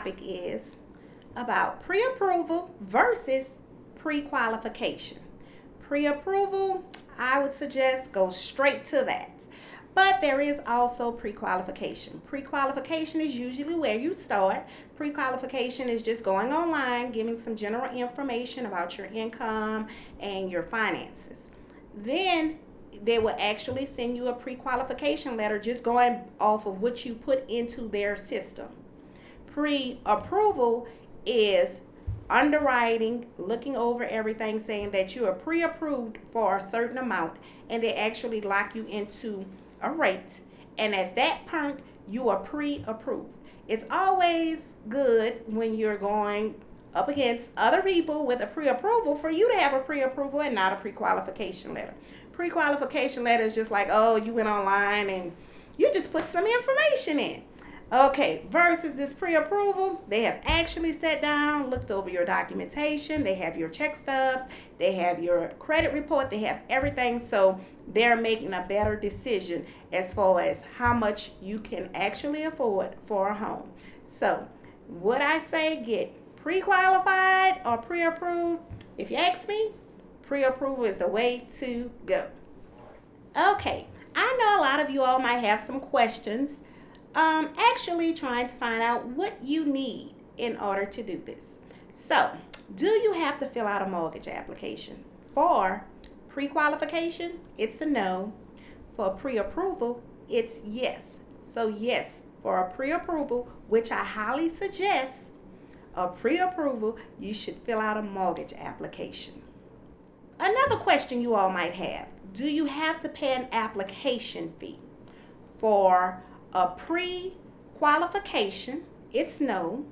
topic is about pre-approval versus pre-qualification. Pre-approval, I would suggest go straight to that. But there is also pre-qualification. Pre-qualification is usually where you start. Pre-qualification is just going online, giving some general information about your income and your finances. Then they will actually send you a pre-qualification letter just going off of what you put into their system. Pre-approval is underwriting, looking over everything, saying that you are pre-approved for a certain amount, and they actually lock you into a rate, and at that point you are pre-approved. It's always good when you're going up against other people with a pre-approval for you to have a pre-approval and not a pre-qualification letter. Pre-qualification letter is just like, oh, you went online and you just put some information in. Okay, versus this pre-approval, they have actually sat down, looked over your documentation, they have your check stubs, they have your credit report, they have everything, so they're making a better decision as far as how much you can actually afford for a home. So, would I say get pre-qualified or pre-approved? If you ask me, pre-approval is the way to go. Okay, I know a lot of you all might have some questions. Actually trying to find out what you need in order to do this. So, do you have to fill out a mortgage application? For pre-qualification, it's a no. For pre-approval, it's yes. So yes, for a pre-approval, which I highly suggest, a pre-approval, you should fill out a mortgage application. Another question you all might have, do you have to pay an application fee? For a pre-qualification, it's no.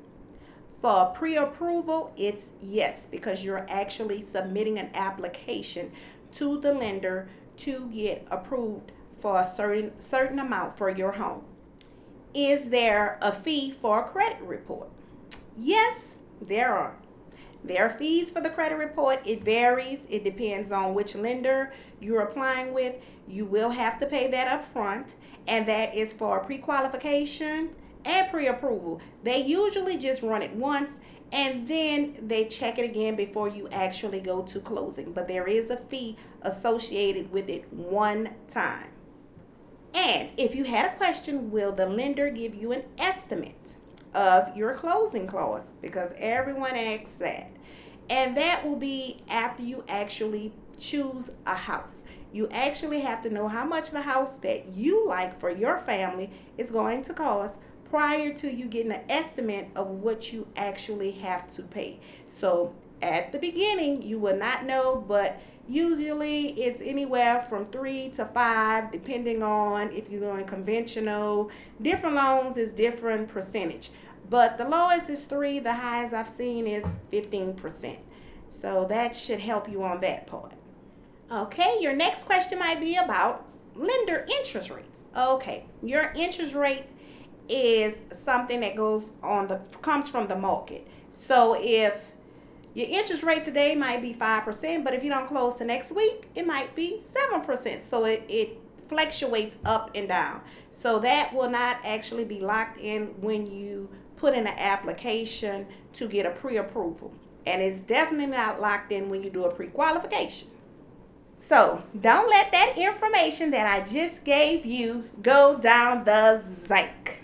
For a pre-approval, it's yes, because you're actually submitting an application to the lender to get approved for a certain amount for your home. Is there a fee for a credit report? Yes, there are. There are fees for the credit report. It varies. It depends on which lender you're applying with. You will have to pay that up front, and that is for pre-qualification and pre-approval. They usually just run it once, and then they check it again before you actually go to closing. But there is a fee associated with it one time. And if you had a question, will the lender give you an estimate of your closing costs? Because everyone asks that. And that will be after you actually choose a house. You actually have to know how much the house that you like for your family is going to cost prior to you getting an estimate of what you actually have to pay. So at the beginning, you will not know, but usually it's anywhere from 3 to 5, depending on if you're going conventional. Different loans is different percentage. But the lowest is 3, the highest I've seen is 15%. So that should help you on that part. Okay, your next question might be about lender interest rates. Okay, your interest rate is something that comes from the market. So if your interest rate today might be 5%, but if you don't close to next week, it might be 7%. So it fluctuates up and down. So that will not actually be locked in when you put in an application to get a pre-approval. And it's definitely not locked in when you do a pre-qualification. So don't let that information that I just gave you go down the zinc.